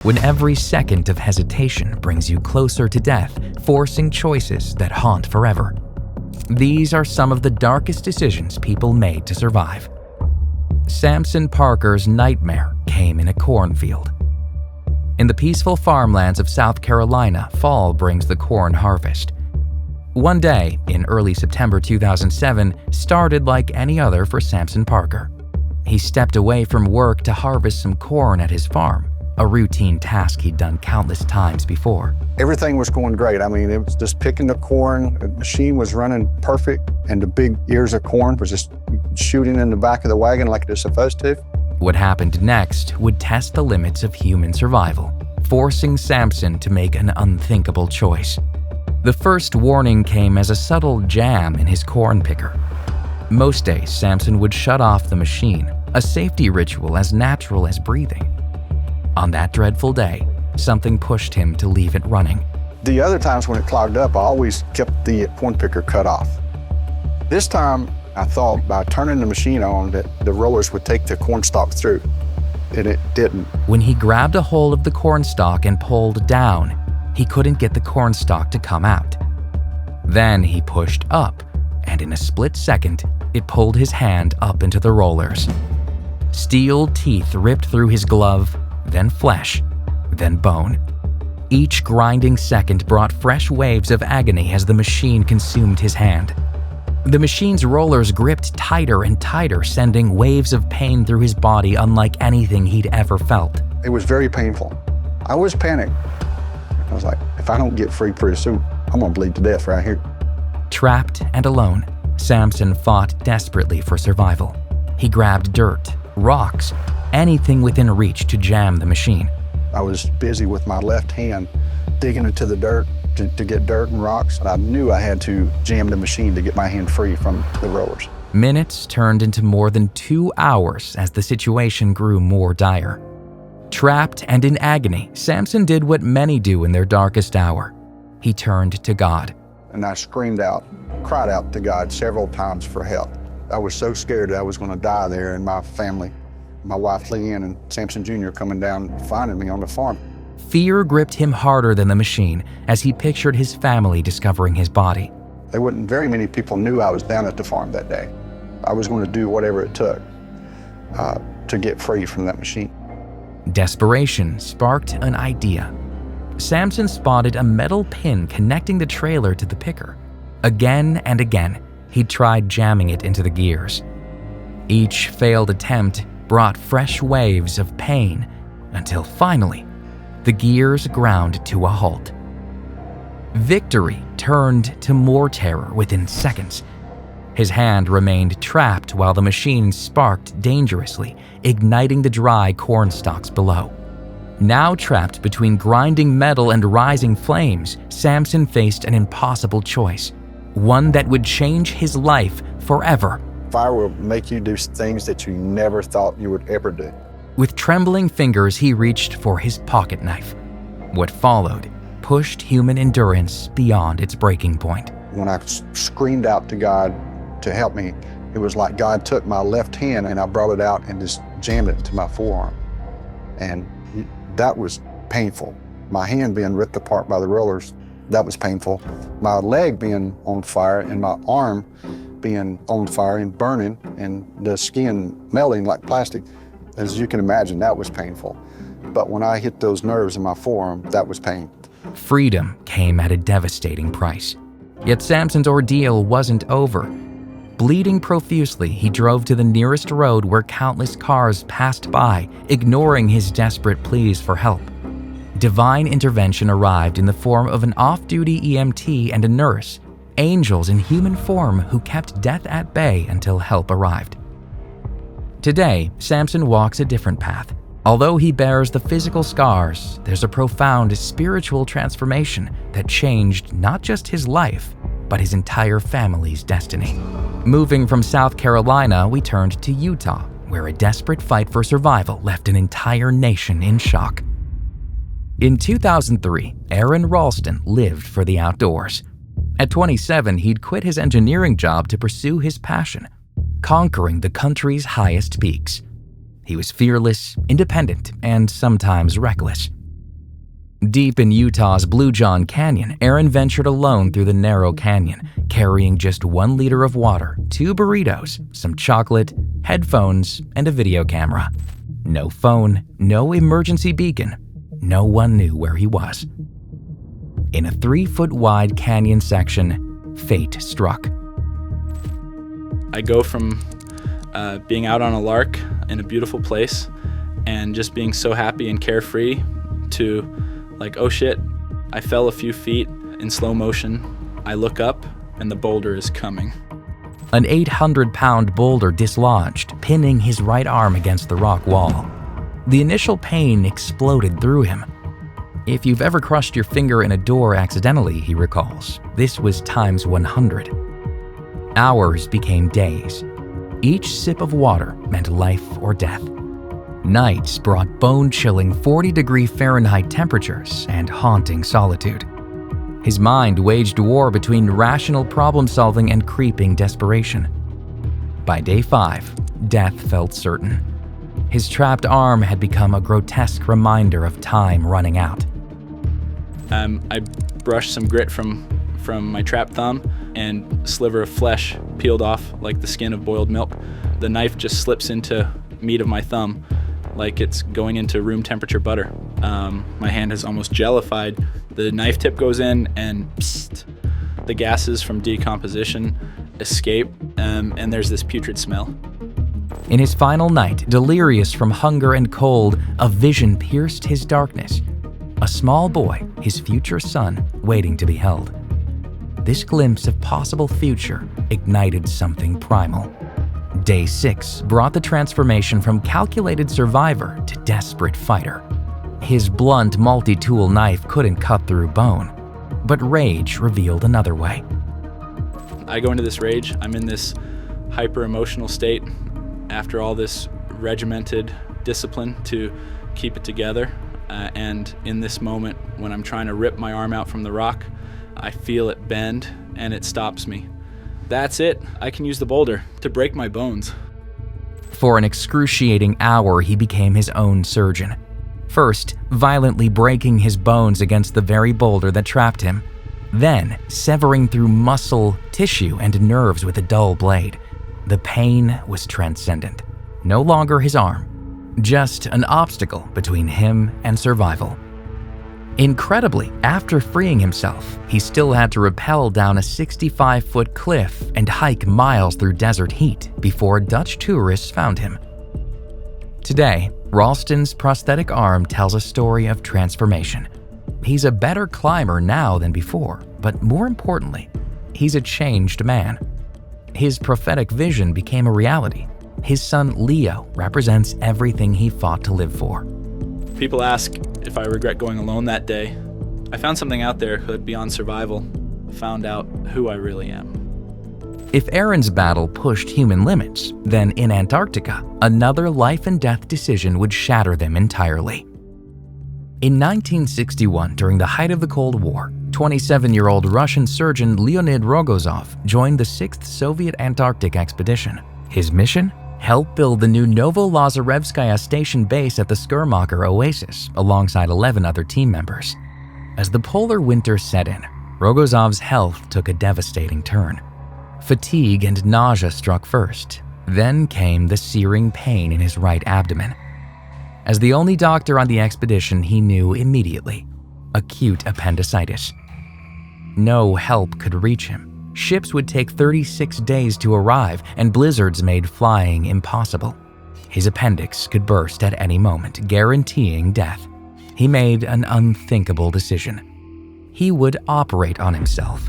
when every second of hesitation brings you closer to death, forcing choices that haunt forever. These are some of the darkest decisions people made to survive. Samson Parker's nightmare came in a cornfield. In the peaceful farmlands of South Carolina, fall brings the corn harvest. One day, in early September 2007, started like any other for Samson Parker. He stepped away from work to harvest some corn at his farm, a routine task he'd done countless times before. Everything was going great. I mean, it was just picking the corn, the machine was running perfect, and the big ears of corn was just shooting in the back of the wagon like it was supposed to. What happened next would test the limits of human survival, forcing Samson to make an unthinkable choice. The first warning came as a subtle jam in his corn picker. Most days, Samson would shut off the machine, a safety ritual as natural as breathing. On that dreadful day, something pushed him to leave it running. The other times when it clogged up, I always kept the corn picker cut off. This time, I thought by turning the machine on that the rollers would take the corn stalk through, and it didn't. When he grabbed a hold of the corn stalk and pulled down, he couldn't get the corn stalk to come out. Then he pushed up, and in a split second, it pulled his hand up into the rollers. Steel teeth ripped through his glove, then flesh, then bone. Each grinding second brought fresh waves of agony as the machine consumed his hand. The machine's rollers gripped tighter and tighter, sending waves of pain through his body unlike anything he'd ever felt. It was very painful. I was panicked. I was like, if I don't get free pretty soon, I'm gonna bleed to death right here. Trapped and alone, Samson fought desperately for survival. He grabbed dirt, rocks, anything within reach to jam the machine. I was busy with my left hand digging into the dirt to get dirt and rocks. And I knew I had to jam the machine to get my hand free from the rollers. Minutes turned into more than 2 hours as the situation grew more dire. Trapped and in agony, Samson did what many do in their darkest hour. He turned to God. And I screamed out, cried out to God several times for help. I was so scared that I was going to die there, and my family, my wife Leanne and Samson Jr. coming down finding me on the farm. Fear gripped him harder than the machine as he pictured his family discovering his body. Very many people knew I was down at the farm that day. I was going to do whatever it took to get free from that machine. Desperation sparked an idea. Samson spotted a metal pin connecting the trailer to the picker. Again and again, he tried jamming it into the gears. Each failed attempt brought fresh waves of pain until finally, the gears ground to a halt. Victory turned to more terror within seconds. His hand remained trapped while the machine sparked dangerously, igniting the dry corn stalks below. Now trapped between grinding metal and rising flames, Samson faced an impossible choice, one that would change his life forever. Fire will make you do things that you never thought you would ever do. With trembling fingers, he reached for his pocket knife. What followed pushed human endurance beyond its breaking point. When I screamed out to God to help me, it was like God took my left hand and I brought it out and just jammed it into my forearm. And that was painful. My hand being ripped apart by the rollers, that was painful. My leg being on fire and my arm being on fire and burning and the skin melting like plastic, as you can imagine, that was painful. But when I hit those nerves in my forearm, that was pain. Freedom came at a devastating price. Yet Samson's ordeal wasn't over. Bleeding profusely, he drove to the nearest road where countless cars passed by, ignoring his desperate pleas for help. Divine intervention arrived in the form of an off-duty EMT and a nurse, angels in human form who kept death at bay until help arrived. Today, Samson walks a different path. Although he bears the physical scars, there's a profound spiritual transformation that changed not just his life, but his entire family's destiny. Moving from South Carolina, we turned to Utah, where a desperate fight for survival left an entire nation in shock. In 2003, Aron Ralston lived for the outdoors. At 27, he'd quit his engineering job to pursue his passion, conquering the country's highest peaks. He was fearless, independent, and sometimes reckless. Deep in Utah's Blue John Canyon, Aron ventured alone through the narrow canyon, carrying just 1 liter of water, 2 burritos, some chocolate, headphones, and a video camera. No phone, no emergency beacon. No one knew where he was. In a 3-foot-wide canyon section, fate struck. I go from being out on a lark in a beautiful place and just being so happy and carefree to like, oh shit, I fell a few feet in slow motion. I look up and the boulder is coming. An 800-pound boulder dislodged, pinning his right arm against the rock wall. The initial pain exploded through him. If you've ever crushed your finger in a door accidentally, he recalls, this was times 100. Hours became days. Each sip of water meant life or death. Nights brought bone-chilling 40-degree Fahrenheit temperatures and haunting solitude. His mind waged war between rational problem-solving and creeping desperation. By day 5, death felt certain. His trapped arm had become a grotesque reminder of time running out. I brushed some grit from my trapped thumb, and a sliver of flesh peeled off like the skin of boiled milk. The knife just slips into meat of my thumb like it's going into room temperature butter. My hand is almost jellified. The knife tip goes in and psst, the gases from decomposition escape, and there's this putrid smell. In his final night, delirious from hunger and cold, a vision pierced his darkness. A small boy, his future son, waiting to be held. This glimpse of possible future ignited something primal. Day 6 brought the transformation from calculated survivor to desperate fighter. His blunt multi-tool knife couldn't cut through bone, but rage revealed another way. I go into this rage. I'm in this hyper-emotional state after all this regimented discipline to keep it together. And in this moment, when I'm trying to rip my arm out from the rock, I feel it bend and it stops me. That's it. I can use the boulder to break my bones. For an excruciating hour, he became his own surgeon. First, violently breaking his bones against the very boulder that trapped him. Then, severing through muscle, tissue, and nerves with a dull blade. The pain was transcendent. No longer his arm, just an obstacle between him and survival. Incredibly, after freeing himself, he still had to rappel down a 65-foot cliff and hike miles through desert heat before Dutch tourists found him. Today, Ralston's prosthetic arm tells a story of transformation. He's a better climber now than before, but more importantly, he's a changed man. His prophetic vision became a reality. His son Leo represents everything he fought to live for. People ask if I regret going alone that day. I found something out there that beyond survival, found out who I really am. If Aron's battle pushed human limits, then in Antarctica, another life and death decision would shatter them entirely. In 1961, during the height of the Cold War, 27-year-old Russian surgeon Leonid Rogozov joined the 6th Soviet Antarctic expedition. His mission? Help build the new Novolazarevskaya station base at the Skurmacher Oasis alongside 11 other team members. As the polar winter set in, Rogozov's health took a devastating turn. Fatigue and nausea struck first. Then came the searing pain in his right abdomen. As the only doctor on the expedition, he knew immediately: acute appendicitis. No help could reach him. Ships would take 36 days to arrive, and blizzards made flying impossible. His appendix could burst at any moment, guaranteeing death. He made an unthinkable decision. He would operate on himself.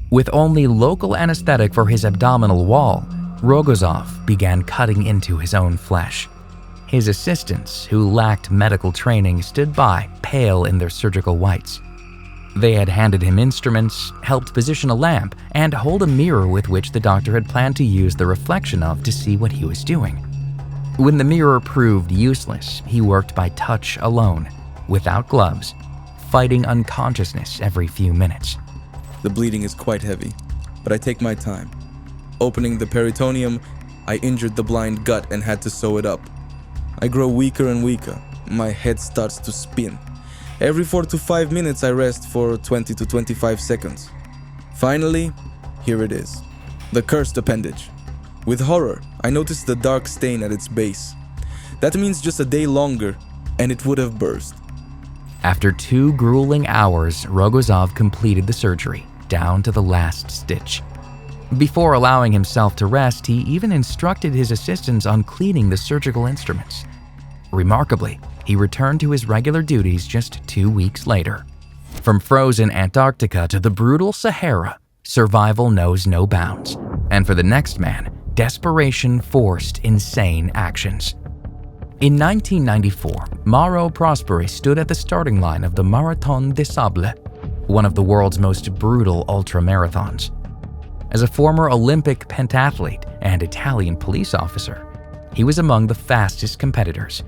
With only local anesthetic for his abdominal wall, Rogozov began cutting into his own flesh. His assistants, who lacked medical training, stood by, pale in their surgical whites. They had handed him instruments, helped position a lamp, and hold a mirror with which the doctor had planned to use the reflection of to see what he was doing. When the mirror proved useless, he worked by touch alone, without gloves, fighting unconsciousness every few minutes. The bleeding is quite heavy, but I take my time. Opening the peritoneum, I injured the blind gut and had to sew it up. I grow weaker and weaker. My head starts to spin. Every 4 to 5 minutes I rest for 20 to 25 seconds. Finally, here it is. The cursed appendage. With horror, I noticed the dark stain at its base. That means just a day longer, and it would have burst. After 2 grueling hours, Rogozov completed the surgery, down to the last stitch. Before allowing himself to rest, he even instructed his assistants on cleaning the surgical instruments. Remarkably, he returned to his regular duties just 2 weeks later. From frozen Antarctica to the brutal Sahara, survival knows no bounds. And for the next man, desperation forced insane actions. In 1994, Mauro Prosperi stood at the starting line of the Marathon des Sables, one of the world's most brutal ultramarathons. As a former Olympic pentathlete and Italian police officer, he was among the fastest competitors.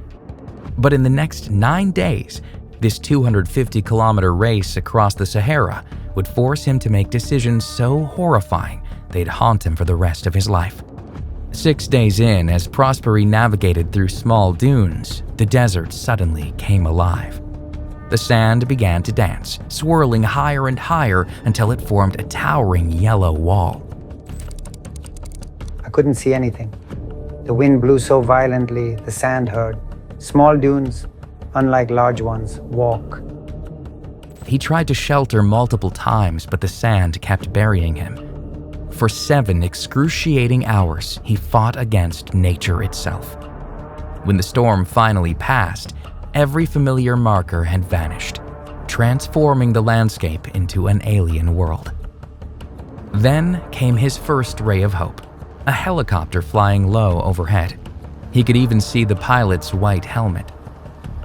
But in the next 9 days, this 250-kilometer race across the Sahara would force him to make decisions so horrifying they'd haunt him for the rest of his life. 6 days in, as Prosperi navigated through small dunes, the desert suddenly came alive. The sand began to dance, swirling higher and higher until it formed a towering yellow wall. I couldn't see anything. The wind blew so violently, the sand hurt. Small dunes, unlike large ones, walk. He tried to shelter multiple times, but the sand kept burying him. For 7 excruciating hours, he fought against nature itself. When the storm finally passed, every familiar marker had vanished, transforming the landscape into an alien world. Then came his first ray of hope, a helicopter flying low overhead. He could even see the pilot's white helmet.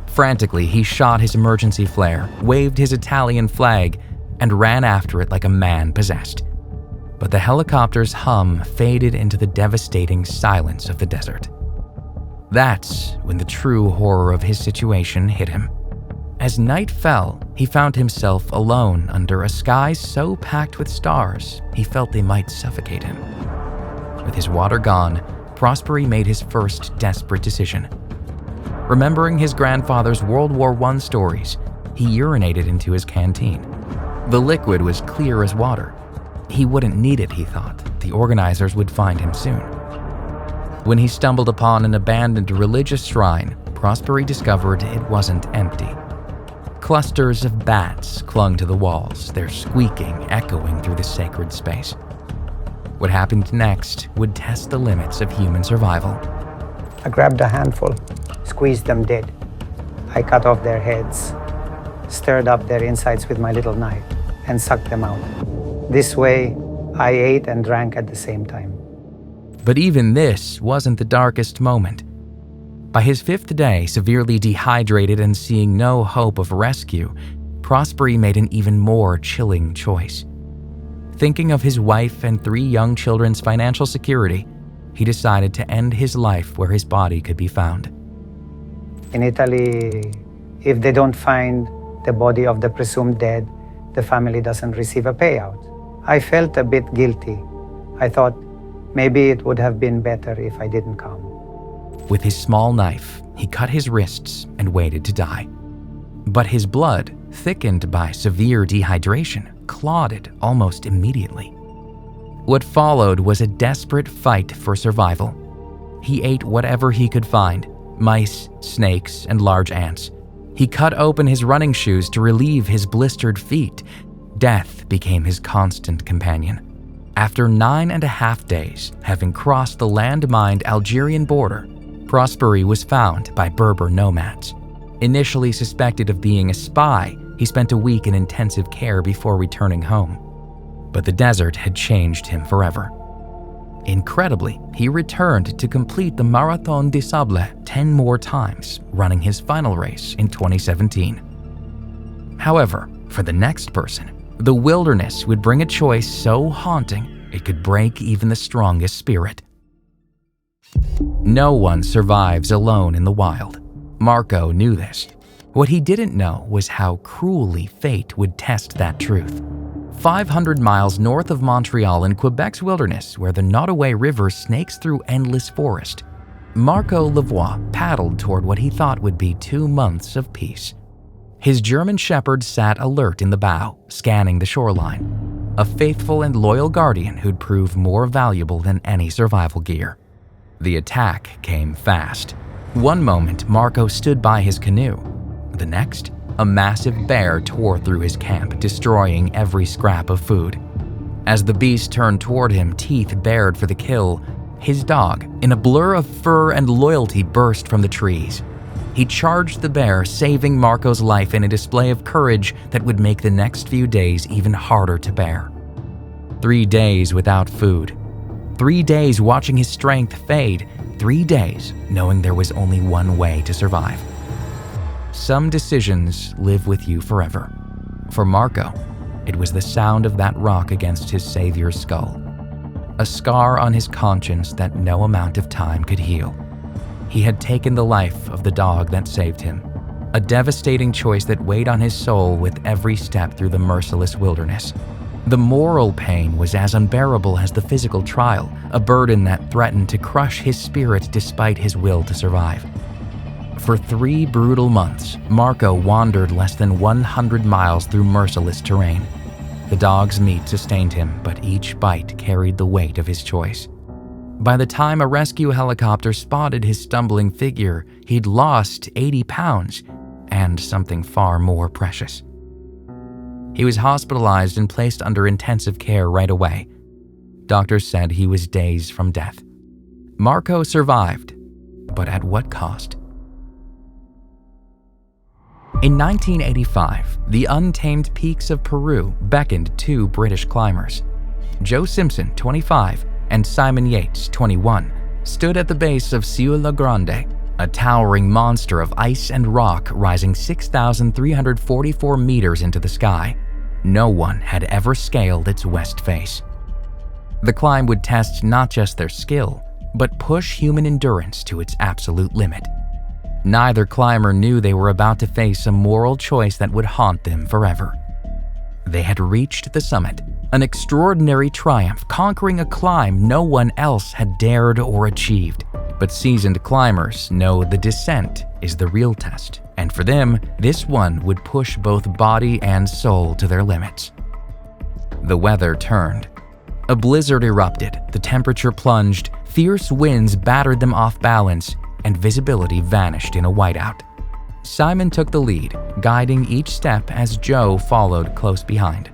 Frantically, he shot his emergency flare, waved his Italian flag, and ran after it like a man possessed. But the helicopter's hum faded into the devastating silence of the desert. That's when the true horror of his situation hit him. As night fell, he found himself alone under a sky so packed with stars, he felt they might suffocate him. With his water gone, Prosperi made his first desperate decision. Remembering his grandfather's World War I stories, he urinated into his canteen. The liquid was clear as water. He wouldn't need it, he thought. The organizers would find him soon. When he stumbled upon an abandoned religious shrine, Prosperi discovered it wasn't empty. Clusters of bats clung to the walls, their squeaking echoing through the sacred space. What happened next would test the limits of human survival. I grabbed a handful, squeezed them dead. I cut off their heads, stirred up their insides with my little knife, and sucked them out. This way, I ate and drank at the same time. But even this wasn't the darkest moment. By his 5th day, severely dehydrated and seeing no hope of rescue, Prosperi made an even more chilling choice. Thinking of his wife and 3 young children's financial security, he decided to end his life where his body could be found. In Italy, if they don't find the body of the presumed dead, the family doesn't receive a payout. I felt a bit guilty. I thought maybe it would have been better if I didn't come. With his small knife, he cut his wrists and waited to die. But his blood, thickened by severe dehydration, clotted almost immediately. What followed was a desperate fight for survival. He ate whatever he could find: mice, snakes, and large ants. He cut open his running shoes to relieve his blistered feet. Death became his constant companion. After 9.5 days, having crossed the landmined Algerian border, Prosperi was found by Berber nomads. Initially suspected of being a spy, he spent a week in intensive care before returning home. But the desert had changed him forever. Incredibly, he returned to complete the Marathon des Sables 10 more times, running his final race in 2017. However, for the next person, the wilderness would bring a choice so haunting it could break even the strongest spirit. No one survives alone in the wild. Marco knew this. What he didn't know was how cruelly fate would test that truth. 500 miles north of Montreal in Quebec's wilderness, where the Nottoway River snakes through endless forest, Marco Lavoie paddled toward what he thought would be 2 months of peace. His German shepherd sat alert in the bow, scanning the shoreline, a faithful and loyal guardian who'd prove more valuable than any survival gear. The attack came fast. One moment, Marco stood by his canoe. The next, a massive bear tore through his camp, destroying every scrap of food. As the beast turned toward him, teeth bared for the kill, his dog, in a blur of fur and loyalty, burst from the trees. He charged the bear, saving Marco's life in a display of courage that would make the next few days even harder to bear. 3 days without food. 3 days watching his strength fade. 3 days knowing there was only one way to survive. Some decisions live with you forever. For Marco, it was the sound of that rock against his savior's skull. A scar on his conscience that no amount of time could heal. He had taken the life of the dog that saved him, a devastating choice that weighed on his soul with every step through the merciless wilderness. The moral pain was as unbearable as the physical trial, a burden that threatened to crush his spirit despite his will to survive. For 3 brutal months, Marco wandered less than 100 miles through merciless terrain. The dog's meat sustained him, but each bite carried the weight of his choice. By the time a rescue helicopter spotted his stumbling figure, he'd lost 80 pounds and something far more precious. He was hospitalized and placed under intensive care right away. Doctors said he was days from death. Marco survived, but at what cost? In 1985, the untamed peaks of Peru beckoned 2 British climbers. Joe Simpson, 25, and Simon Yates, 21, stood at the base of Ciudad La Grande, a towering monster of ice and rock rising 6,344 meters into the sky. No one had ever scaled its west face. The climb would test not just their skill, but push human endurance to its absolute limit. Neither climber knew they were about to face a moral choice that would haunt them forever. They had reached the summit, an extraordinary triumph, conquering a climb no one else had dared or achieved. But seasoned climbers know the descent is the real test, and for them, this one would push both body and soul to their limits. The weather turned. A blizzard erupted, the temperature plunged, fierce winds battered them off balance, and visibility vanished in a whiteout. Simon took the lead, guiding each step as Joe followed close behind.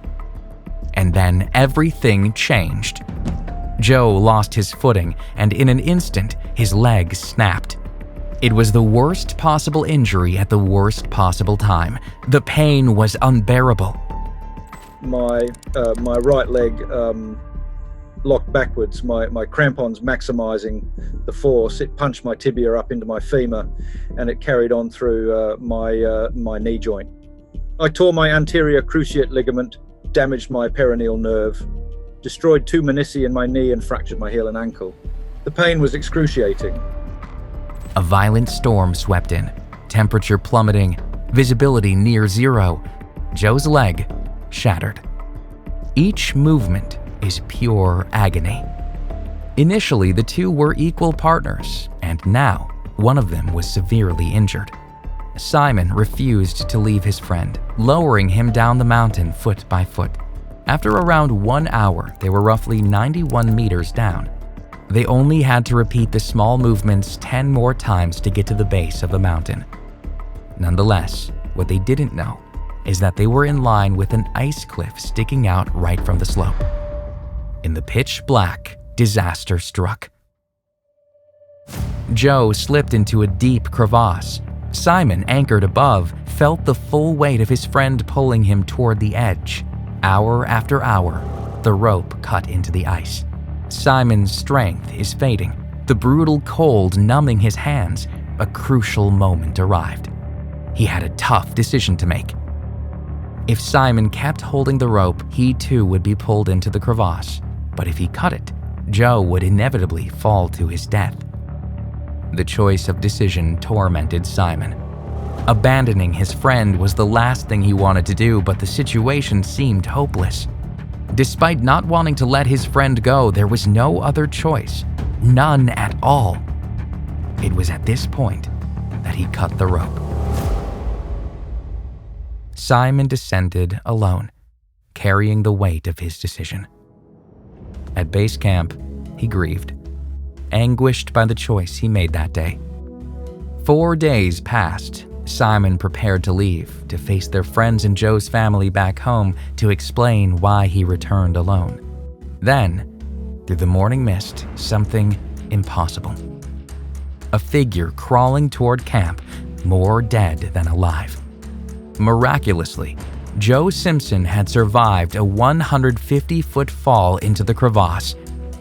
And then everything changed. Joe lost his footing, and in an instant, his leg snapped. It was the worst possible injury at the worst possible time. The pain was unbearable. My right leg locked backwards, my crampons maximizing the force. It punched my tibia up into my femur, and it carried on through my knee joint. I tore my anterior cruciate ligament, damaged my peroneal nerve, destroyed 2 menisci in my knee, and fractured my heel and ankle. The pain was excruciating. A violent storm swept in, temperature plummeting, visibility near zero. Joe's leg shattered. Each movement is pure agony. Initially, the 2 were equal partners, and now one of them was severely injured. Simon refused to leave his friend, lowering him down the mountain foot by foot. After around 1 hour, they were roughly 91 meters down. They only had to repeat the small movements 10 more times to get to the base of the mountain. Nonetheless, what they didn't know is that they were in line with an ice cliff sticking out right from the slope. In the pitch black, disaster struck. Joe slipped into a deep crevasse. Simon, anchored above, felt the full weight of his friend pulling him toward the edge. Hour after hour, the rope cut into the ice. Simon's strength is fading, the brutal cold numbing his hands. A crucial moment arrived. He had a tough decision to make. If Simon kept holding the rope, he too would be pulled into the crevasse. But if he cut it, Joe would inevitably fall to his death. The choice of decision tormented Simon. Abandoning his friend was the last thing he wanted to do, but the situation seemed hopeless. Despite not wanting to let his friend go, there was no other choice. None at all. It was at this point that he cut the rope. Simon descended alone, carrying the weight of his decision. At base camp, he grieved, anguished by the choice he made that day. 4 days passed. Simon prepared to leave, to face their friends and Joe's family back home to explain why he returned alone. Then, through the morning mist, something impossible. A figure crawling toward camp, more dead than alive. Miraculously, Joe Simpson had survived a 150-foot fall into the crevasse,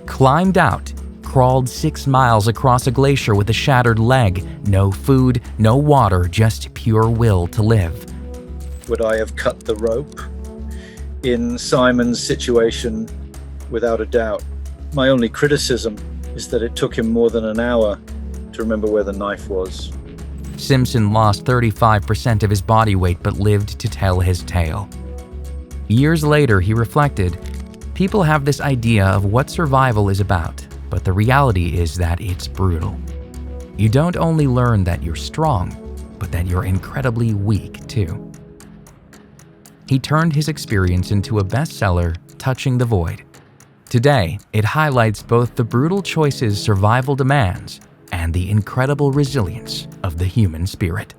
climbed out, crawled 6 miles across a glacier with a shattered leg, no food, no water, just pure will to live. Would I have cut the rope? In Simon's situation, without a doubt. My only criticism is that it took him more than an hour to remember where the knife was. Simpson lost 35% of his body weight but lived to tell his tale. Years later, he reflected, people have this idea of what survival is about, but the reality is that it's brutal. You don't only learn that you're strong, but that you're incredibly weak too. He turned his experience into a bestseller, Touching the Void. Today, it highlights both the brutal choices survival demands and the incredible resilience of the human spirit.